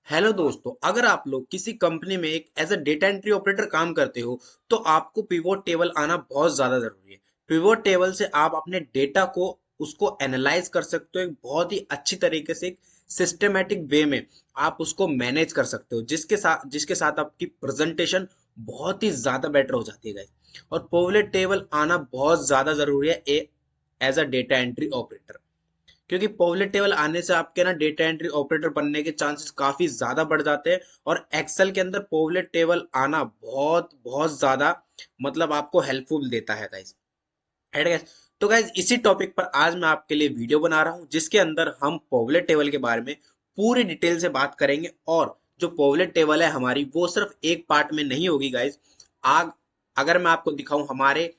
Hello दोस्तों, अगर आप लोग किसी कंपनी में एक as a data entry operator काम करते हो तो आपको पिवोट टेबल आना बहुत ज्यादा जरूरी है। पिवोट टेबल से आप अपने डेटा को उसको एनालाइज कर सकते हो, एक बहुत ही अच्छी तरीके से एक सिस्टमेटिक वे में आप उसको मैनेज कर सकते हो, जिसके साथ आपकी प्रेजेंटेशन बहुत ही ज्यादा बेटर हो जाती है guys। और पिवोट टेबल आना बहुत ज्यादा जरूरी है as a data entry operator, क्योंकि पॉवलेट टेबल आने से आपके ना डेटा एंट्री ऑपरेटर बनने के चांसेस काफी ज्यादा बढ़ जाते हैं। और एक्सेल के अंदर पॉवलेट टेबल आना बहुत बहुत ज्यादा मतलब आपको हेल्पफुल देता है गाइस। Right guys. तो गाइस, इसी टॉपिक पर आज मैं आपके लिए वीडियो बना रहा हूं, जिसके अंदर हम पॉवलेट टेबल के बारे में पूरी डिटेल से बात करेंगे। और जो पॉवलेट टेबल है हमारी, वो सिर्फ एक पार्ट में नहीं होगी गाइस। आग अगर मैं आपको दिखाऊं हमारे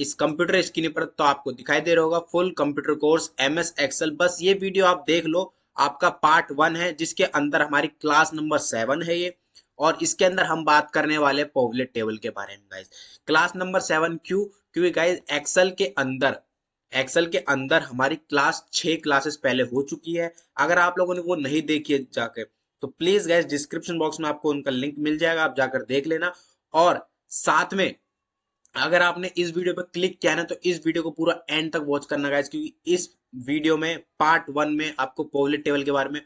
इस कंप्यूटर स्क्रीन पर, तो आपको दिखाई दे रहा होगा full computer course MS excel. बस ये वीडियो आप देख लो, आपका पार्ट 1 है, जिसके अंदर हमारी क्लास नंबर 7 है ये। और इसके अंदर हम बात करने वाले पॉवलेट टेबल के बारे में गाइस। क्लास नंबर 7 क्यों? क्योंकि गाइस एक्सेल के अंदर हमारी क्लास 6 क्लासेस पहले हो चुकी है। अगर आप लोगों ने वो नहीं देखी है जाके, तो प्लीज गाइस डिस्क्रिप्शन बॉक्स में आपको उनका लिंक मिल जाएगा, आप जाकर देख लेना। और साथ में अगर आपने इस वीडियो पर क्लिक किया ना, तो इस वीडियो को पूरा एंड तक वॉच करना गाइस, क्योंकि इस वीडियो में पार्ट 1 में आपको पॉवलेट टेबल के बारे में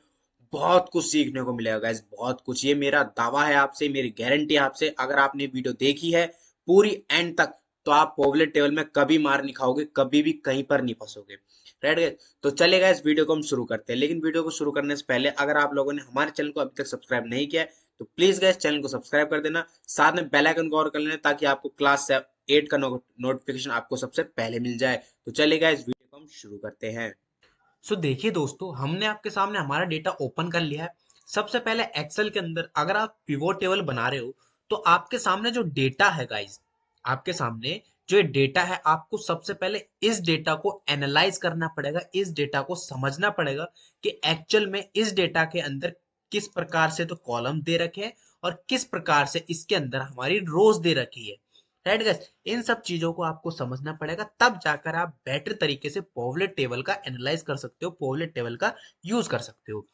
बहुत कुछ सीखने को मिलेगा गाइस, बहुत कुछ। ये मेरा दावा है आपसे, मेरी गारंटी है आपसे। अगर आपने वीडियो देखी है पूरी एंड तक, तो आप पॉवलेट टेबल में कभी मार नहीं खाओगे, कभी भी कहीं पर नहीं फंसोगे। राइट गाइस, तो चलेगा इस वीडियो को हम शुरू करते हैं। लेकिन वीडियो को शुरू करने से पहले, अगर आप लोगों ने हमारे चैनल को अभी तक सब्सक्राइब नहीं किया है, तो प्लीज गाइस चैनल को सब्सक्राइब कर देना। साथ में बेल आइकन को और कर लेना, ताकि आपको क्लास 8 का नोटिफिकेशन आपको सबसे पहले मिल जाए। तो चलेगा इस वीडियो को हम शुरू करते हैं। देखिए दोस्तों, हमने आपके सामने हमारा डेटा ओपन कर लिया है। सबसे पहले एक्सेल के अंदर अगर आप पिवोट टेबल बना रहे हो, तो आपके सामने जो डेटा है गाइस, आपके सामने जो ये डेटा है, आपको सबसे पहले इस डेटा को एनालाइज करना पड़ेगा, इस डेटा को समझना पड़ेगा कि एक्चुअल में इस डेटा के अंदर किस प्रकार से तो कॉलम दे रखे हैं और किस प्रकार से इसके अंदर हमारी रोज दे रखी है। राइट गाइस, इन सब चीजों को आपको समझना पड़ेगा, तब जाकर आप बेटर तरीके से पॉवलेट टेबल का एनालाइज कर सकते हो, पॉवलेट टेबल का यूज कर सकते हो।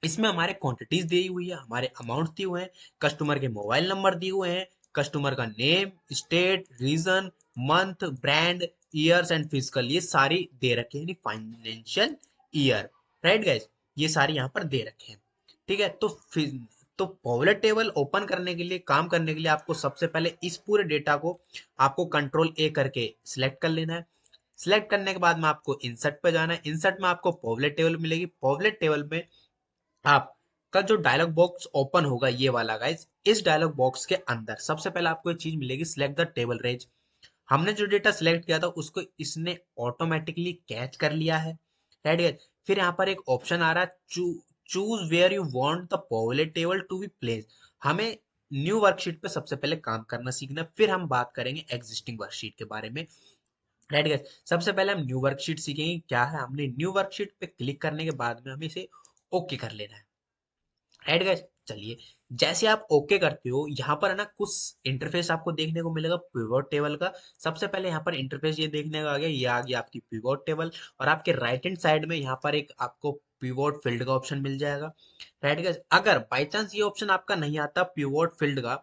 इसमें हमारे क्वांटिटीज दी हुई है, हमारे अमाउंट दिए हुए हैं, कस्टमर के मोबाइल नंबर दिए हुए हैं, कस्टमर का name, state, region, month, brand, years and physical, ये सारी दे रखे हैं, फाइनेंशियल ईयर। राइट गाइस, ये सारी यहाँ पर दे रखे हैं। ठीक है, तो पॉवलेट टेबल ओपन करने के लिए, काम करने के लिए, आपको सबसे पहले इस पूरे डेटा को आपको कंट्रोल A करके सिलेक्ट कर लेना है। सिलेक्ट करने के बाद में आपको इंसर्ट पे जाना है। इंसर्ट में आपको पॉवलेट टेबल मिलेगी। पॉवलेट टेबल में आपका जो डायलॉग बॉक्स ओपन होगा, ये वाला गाइज, इस डायलॉग बॉक्स के अंदर सबसे पहले आपको एक चीज मिलेगी, सिलेक्ट द टेबल रेंज। हमने जो डेटा सिलेक्ट किया था उसको इसने ऑटोमेटिकली कैच कर लिया है। राइट गाइज, फिर यहाँ पर एक ऑप्शन आ रहा है, choose where you want the pivot table to be placed. हमें न्यू वर्कशीट पे सबसे पहले काम करना सीखना है, फिर हम बात करेंगे एग्जिस्टिंग वर्कशीट के बारे में। राइट गाइस, सबसे पहले हम न्यू वर्कशीट सीखेंगे क्या है। हमने न्यू वर्कशीट पे क्लिक करने के बाद में हमें इसे ओके कर लेना है। राइट गाइस, चलिए, जैसे आप ओके करते हो, यहाँ पर है ना कुछ इंटरफेस आपको देखने को मिलेगा पिवोट टेबल का। सबसे पहले यहाँ पर इंटरफेस ये देखने को आ गया, ये आ गया आपकी पिवोट टेबल। और आपके राइट हैंड साइड में यहाँ पर एक आपको पिवोट फील्ड का ऑप्शन मिल जाएगा। राइट गाइस, अगर बाई चांस ये ऑप्शन आपका नहीं आता पिवोट फील्ड का,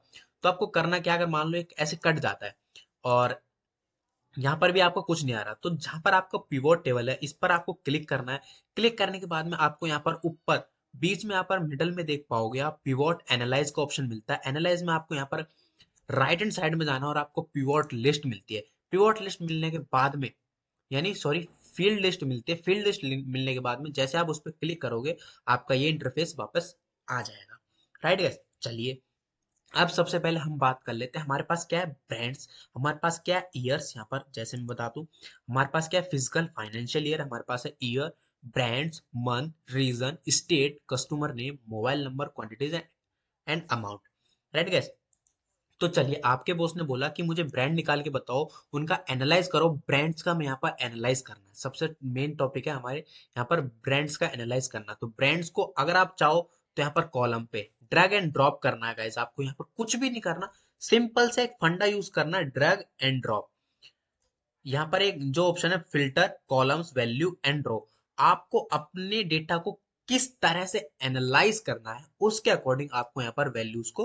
तो आपको करना क्या, अगर मान लो एक ऐसे कट जाता है और यहाँ पर भी आपको कुछ नहीं आ रहा, तो जहां पर आपका पिवोट टेबल है, इस पर आपको क्लिक करना है। क्लिक करने के बाद में आपको यहाँ पर ऊपर बीच में, यहाँ पर मिडल में देख पाओगे आप, पिवोट एनालाइज का ऑप्शन मिलता है। एनालाइज में आपको यहाँ पर राइट हैंड साइड में जाना और आपको पिवोट लिस्ट मिलती है। पिवोट लिस्ट मिलने के बाद में, यानी सॉरी, फील्ड लिस्ट मिलती है। फील्ड लिस्ट मिलने के बाद में जैसे आप उस पर क्लिक करोगे, आपका ये इंटरफेस वापस आ जाएगा। राइट गैस, चलिए, अब सबसे पहले हम बात कर लेते हैं हमारे पास क्या है, ब्रांड्स। हमारे पास क्या है, ईयर्स। यहाँ पर जैसे मैं बता दूं, हमारे पास क्या है, फिजिकल फाइनेंशियल ईयर, हमारे पास है year, brands, month, region, state, customer name, mobile number, quantities and amount. Right guess, तो चलिए, आपके बॉस ने बोला कि मुझे ब्रांड निकाल के बताओ, उनका एनालाइज करो। ब्रांड्स का मैं यहाँ पर एनालाइज करना है, सबसे मेन टॉपिक है हमारे यहाँ पर ब्रांड्स का एनालाइज करना। तो ब्रांड्स को अगर आप चाहो, तो यहाँ पर कॉलम पे ड्रैग एंड ड्रॉप करना है गाइस। आपको यहाँ पर कुछ भी नहीं करना, सिंपल से एक फंडा यूज करना है, ड्रैग एंड ड्रॉप। यहाँ पर एक जो ऑप्शन है, फिल्टर कॉलम्स वैल्यू एंड रो, आपको अपने डेटा को किस तरह से एनालाइज करना है उसके अकॉर्डिंग आपको यहाँ पर वैल्यूज को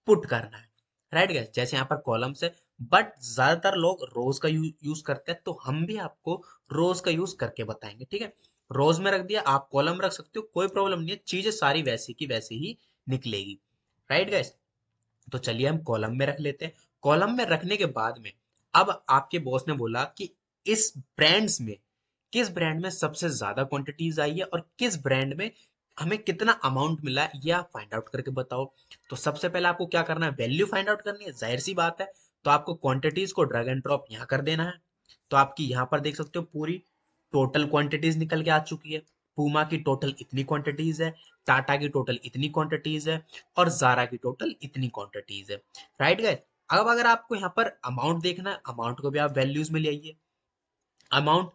पुट करना है। राइट गैस, जैसे यहाँ पर कॉलम्स है, बट ज्यादातर लोग रोज का यूज करते हैं, तो हम भी आपको रोज का यूज करके बताएंगे। ठीक है, रोज में रख दिया, आप कॉलम रख सकते हो, कोई प्रॉब्लम नहीं है, चीजें सारी वैसी की वैसी ही निकलेगी। राइट गैस, तो चलिए हम कॉलम में रख लेते हैं। कॉलम में रखने के बाद में अब आपके बॉस ने बोला कि इस ब्रांड्स में किस ब्रांड में सबसे ज्यादा क्वांटिटीज आई है और किस ब्रांड में हमें कितना अमाउंट मिला है, ये आप फाइंड आउट करके बताओ। तो सबसे पहले आपको क्या करना है, वैल्यू फाइंड आउट करनी है, जाहिर सी बात है। तो आपको क्वांटिटीज को ड्रैग एंड ड्रॉप यहाँ कर देना है। तो आपकी यहाँ पर देख सकते हो पूरी टोटल क्वांटिटीज निकल के आ चुकी है। पूमा की टोटल इतनी क्वांटिटीज है, टाटा की टोटल इतनी क्वांटिटीज है, और जारा की टोटल इतनी क्वांटिटीज है। राइट गाइस, अब अगर आपको यहाँ पर अमाउंट देखना है, अमाउंट को भी आप वैल्यूज में ले आइए। अमाउंट,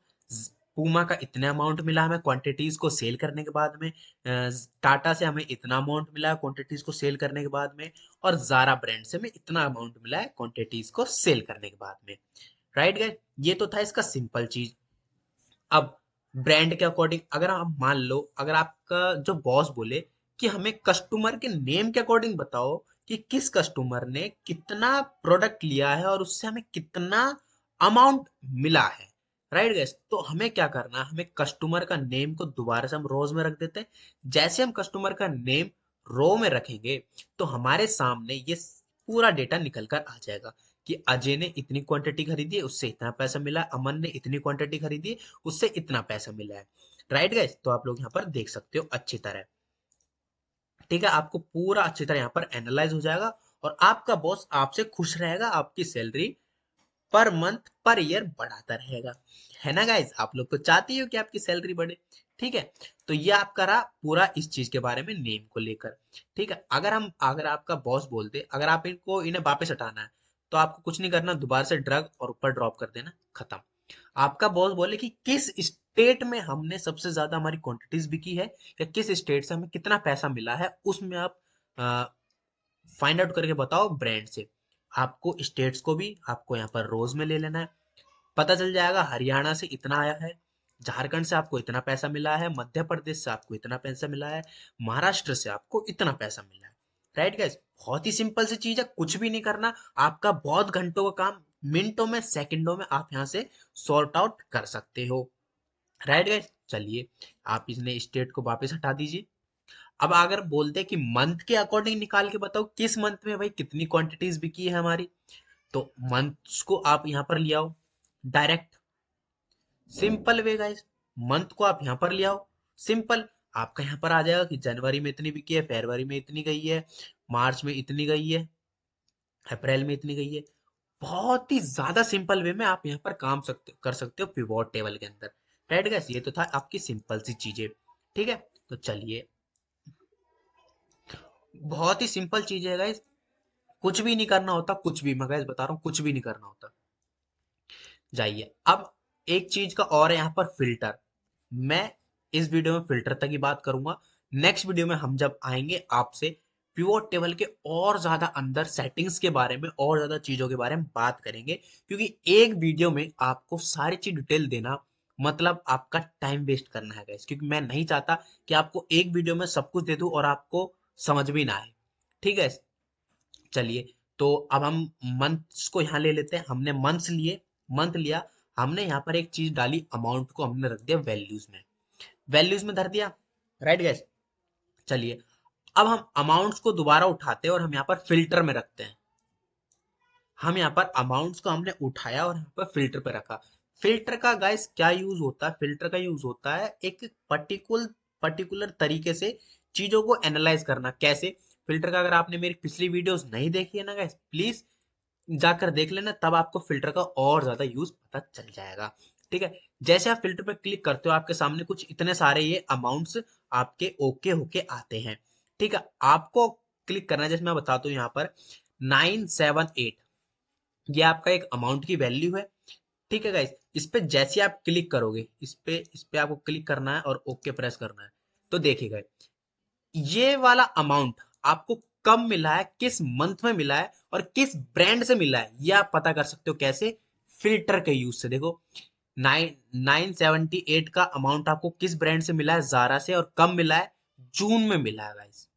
पूमा का इतना अमाउंट मिला हमें क्वांटिटीज को सेल करने के बाद में, टाटा से हमें इतना अमाउंट मिला है क्वांटिटीज को सेल करने के बाद में, और जारा ब्रांड से हमें इतना अमाउंट मिला है क्वांटिटीज को सेल करने के बाद में। राइट गाइस, ये तो था इसका सिंपल चीज। अब ब्रांड के अकॉर्डिंग अगर आप मान लो, अगर आपका जो बॉस बोले कि हमें कस्टमर के नेम के अकॉर्डिंग बताओ कि किस कस्टमर ने कितना प्रोडक्ट लिया है और उससे हमें कितना अमाउंट मिला है। राइट गैस, तो हमें क्या करना है, हमें कस्टमर का नेम को दोबारा से हम रोज में रख देते हैं। जैसे हम कस्टमर का नेम रो में रखेंगे तो हमारे सामने ये पूरा डेटा निकल कर आ जाएगा कि अजय ने इतनी क्वांटिटी खरीदी है, उससे इतना पैसा मिला है, अमन ने इतनी क्वांटिटी खरीदी है, उससे इतना पैसा मिला है। राइट गाइस, तो आप लोग यहाँ पर देख सकते हो अच्छी तरह। ठीक है, आपको पूरा अच्छी तरह यहाँ पर एनालाइज हो जाएगा और आपका बॉस आपसे खुश रहेगा, आपकी salary per month per year बढ़ाता रहेगा। है ना गाइज, आप लोग तो चाहते हो कि आपकी सैलरी बढ़े। ठीक है, तो ये आपका रहा पूरा इस चीज के बारे में नेम को लेकर। ठीक है, अगर आपका बॉस बोलते अगर आप इनको इन्हें वापस हटाना है तो आपको कुछ नहीं करना, दोबारा से ड्रग और ऊपर ड्रॉप कर देना, खत्म। आपका बॉस बोले कि किस स्टेट में हमने सबसे ज्यादा हमारी क्वांटिटीज बिकी है या किस स्टेट से हमें कितना पैसा मिला है, उसमें आप फाइंड आउट करके बताओ ब्रांड से। आपको स्टेट्स को भी आपको यहाँ पर रोज में ले लेना है। पता चल जाएगा हरियाणा से इतना आया है, झारखंड से आपको इतना पैसा मिला है, मध्य प्रदेश से आपको इतना पैसा मिला है, महाराष्ट्र से आपको इतना पैसा मिला है। राइट गाइस, बहुत ही सिंपल सी चीज है, कुछ भी नहीं करना, आपका बहुत घंटों का काम मिनटों में सेकंडों में आप यहाँ से सॉर्ट आउट कर सकते हो। राइट गाइस, चलिए आप इसने स्टेट को वापस हटा दीजिए। अब अगर बोलते हैं कि मंथ के अकॉर्डिंग निकाल के बताओ किस मंथ में भाई कितनी क्वांटिटीज बिकी है हमारी, तो मंथ्स को आप यहाँ पर ले आओ direct, simple way guys. Month को आप यहाँ पर ले आओ, सिंपल। आपका यहाँ पर आ जाएगा कि जनवरी में इतनी बिकी है, फरवरी में इतनी गई है, मार्च में इतनी गई है, अप्रैल में इतनी गई है। बहुत ही ज्यादा सिंपल वे में आप यहाँ पर काम कर सकते हो पिवोट टेबल के अंदर। राइट गाइस, ये तो था आपकी सिंपल सी चीजें। ठीक है, तो चलिए, बहुत ही सिंपल चीज है गाइस, कुछ भी नहीं करना होता, कुछ भी, मैं गाइस बता रहा हूँ, कुछ भी नहीं करना होता। जाइए, अब एक चीज का और है यहाँ पर, फिल्टर। मैं इस वीडियो में फिल्टर तक ही बात करूंगा। नेक्स्ट वीडियो में हम जब आएंगे आपसे पिवोट टेबल के और ज्यादा अंदर सेटिंग्स के बारे में और ज्यादा चीजों के बारे में बात करेंगे, क्योंकि एक वीडियो में आपको सारी चीज डिटेल देना मतलब आपका टाइम वेस्ट करना है गाइस, क्योंकि मैं नहीं चाहता कि आपको एक वीडियो में सब कुछ दे दूं और आपको समझ भी ना आए। ठीक है, चलिए, तो अब हम मंथ्स को यहाँ ले लेते हैं। हमने मंथ्स लिए, मंथ लिया, हमने यहाँ पर एक चीज डाली, अमाउंट को हमने रख दिया वैल्यूज में, वैल्यूज में धर दिया। राइट गैस, चलिए, अब हम अमाउंट्स को दोबारा उठाते हैं और हम यहाँ पर फिल्टर में रखते हैं। हम यहाँ पर अमाउंट्स को हमने उठाया और यहाँ पर फिल्टर पे रखा। फिल्टर का गाइस क्या यूज होता है, फिल्टर का यूज होता है एक पर्टिकुलर तरीके से चीजों को एनालाइज करना। कैसे फिल्टर का, अगर आपने मेरी पिछली वीडियोस नहीं देखी है ना गाइस, प्लीज जाकर देख लेना, तब आपको फिल्टर का और ज्यादा यूज पता चल जाएगा। ठीक है, जैसे आप फिल्टर पे क्लिक करते हो आपके सामने कुछ इतने सारे ये अमाउंट्स आपके ओके होके आते हैं। ठीक है, आपको क्लिक करना है, जैसे मैं बताता हूँ यहाँ पर 978, ये आपका एक अमाउंट की वैल्यू है। ठीक है गाइस, इस पे जैसे आप क्लिक करोगे, इस पे आपको क्लिक करना है और ओके प्रेस करना है, तो देखिएगा ये वाला अमाउंट आपको कब मिला है, किस मंथ में मिला है और किस ब्रांड से मिला है, ये आप पता कर सकते हो। कैसे, फिल्टर के यूज से। देखो, 978 का अमाउंट आपको किस ब्रांड से मिला है? जारा से। और कब मिला है? जून में मिला है गाइस,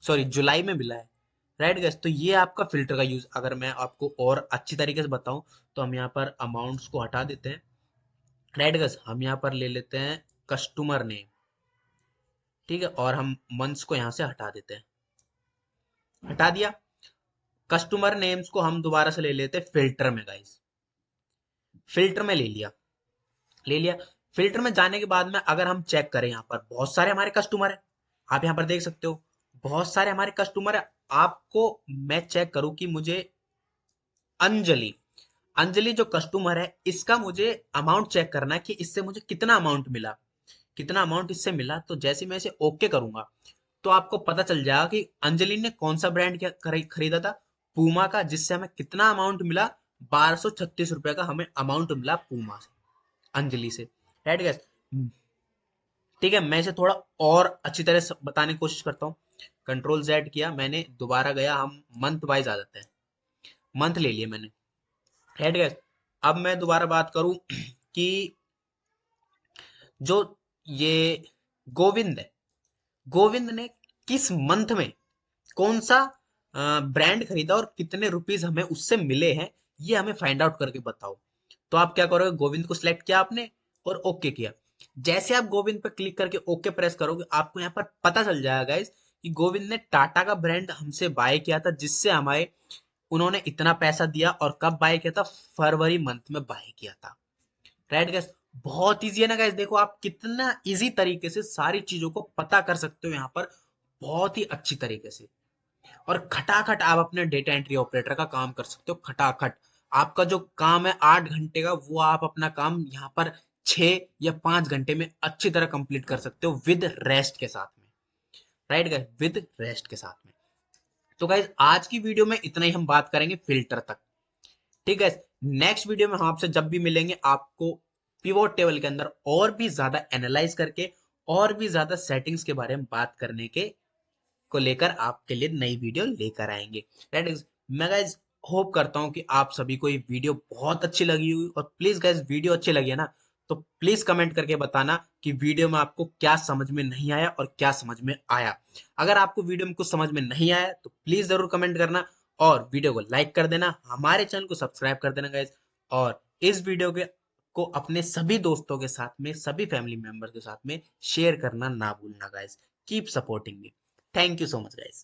सॉरी जुलाई में मिला है। राइट गाइस, तो ये आपका फिल्टर का यूज अगर मैं आपको और अच्छी तरीके से बताऊं तो हम यहाँ पर अमाउंट्स को हटा देते हैं। राइट गाइस, हम यहाँ पर ले लेते हैं कस्टमर नेम, ठीक है, और हम मंथ्स को यहाँ से हटा देते हैं। हटा दिया। कस्टमर नेम्स को हम दोबारा से ले लेते हैं फिल्टर में गाइस। फिल्टर में ले लिया। फिल्टर में जाने के बाद में अगर हम चेक करें, यहाँ पर बहुत सारे हमारे कस्टमर है, आप यहाँ पर देख सकते हो बहुत सारे हमारे कस्टमर है। आपको मैं चेक करूं कि मुझे अंजलि अंजलि जो कस्टमर है इसका मुझे अमाउंट चेक करना है कि इससे मुझे कितना अमाउंट मिला, कितना अमाउंट इससे मिला। तो जैसे मैं इसे ओके करूंगा तो आपको पता चल जाएगा कि अंजलि ने कौन सा ब्रांड क्या खरीदा था, पूमा का, जिससे हमें कितना अमाउंट मिला, 1236 रुपए का हमें अमाउंट मिला पूमा से, अंजलि से। राइट गैस, ठीक है, मैं इसे थोड़ा और अच्छी तरह से बताने की कोशिश करता हूँ। कंट्रोल जेड किया मैंने, दोबारा गया, हम मंथ वाइज आ जाते हैं। मंथ ले लिया मैंने। राइट गैस, अब मैं दोबारा बात करूं कि जो ये गोविंद है, गोविंद ने किस मंथ में कौन सा ब्रांड खरीदा और कितने रुपीस हमें उससे मिले हैं, ये हमें फाइंड आउट करके बताओ। तो आप क्या करोगे, गोविंद को सिलेक्ट किया आपने और ओके किया। जैसे आप गोविंद पर क्लिक करके ओके प्रेस करोगे आपको यहाँ पर पता चल जाएगा गाइस कि गोविंद ने टाटा का ब्रांड हमसे बाय किया था, जिससे हमारे उन्होंने इतना पैसा दिया। और कब बाय किया था? फरवरी मंथ में बाय किया था। राइट गाइस, बहुत इजी है ना गाइस, देखो आप कितना इजी तरीके से सारी चीजों को पता कर सकते हो यहाँ पर, बहुत ही अच्छी तरीके से। और खटाखट आप अपने डेटा एंट्री ऑपरेटर का काम कर सकते हो, खटाखट। आपका जो काम है 8 घंटे का, वो आप अपना काम यहाँ पर 6 या 5 घंटे में अच्छी तरह कंप्लीट कर सकते हो, विद रेस्ट के साथ में। राइट गाइस, विद रेस्ट के साथ में। तो गाइस आज की वीडियो में इतना ही हम बात करेंगे फिल्टर तक। ठीक है, नेक्स्ट वीडियो में हम आपसे जब भी मिलेंगे आपको पिवोट टेबल के अंदर और भी ज्यादा एनालाइज करके और भी ज्यादा सेटिंग्स के बारे में बात करने के को लेकर आपके लिए नई वीडियो लेकर आएंगे। राइट, मैं गाइज होप करता हूँ कि आप सभी को ये वीडियो बहुत अच्छी लगी हुई। और प्लीज गाइज वीडियो अच्छी लगी है ना, तो प्लीज कमेंट करके बताना कि वीडियो में आपको क्या समझ में नहीं आया और क्या समझ में आया। अगर आपको वीडियो में कुछ समझ में नहीं आया तो प्लीज जरूर कमेंट करना और वीडियो को लाइक कर देना, हमारे चैनल को सब्सक्राइब कर देना गाइज। और इस वीडियो के को अपने सभी दोस्तों के साथ में, सभी फैमिली मेंबर के साथ में शेयर करना ना भूलना guys. Keep supporting me. Thank you so much, guys.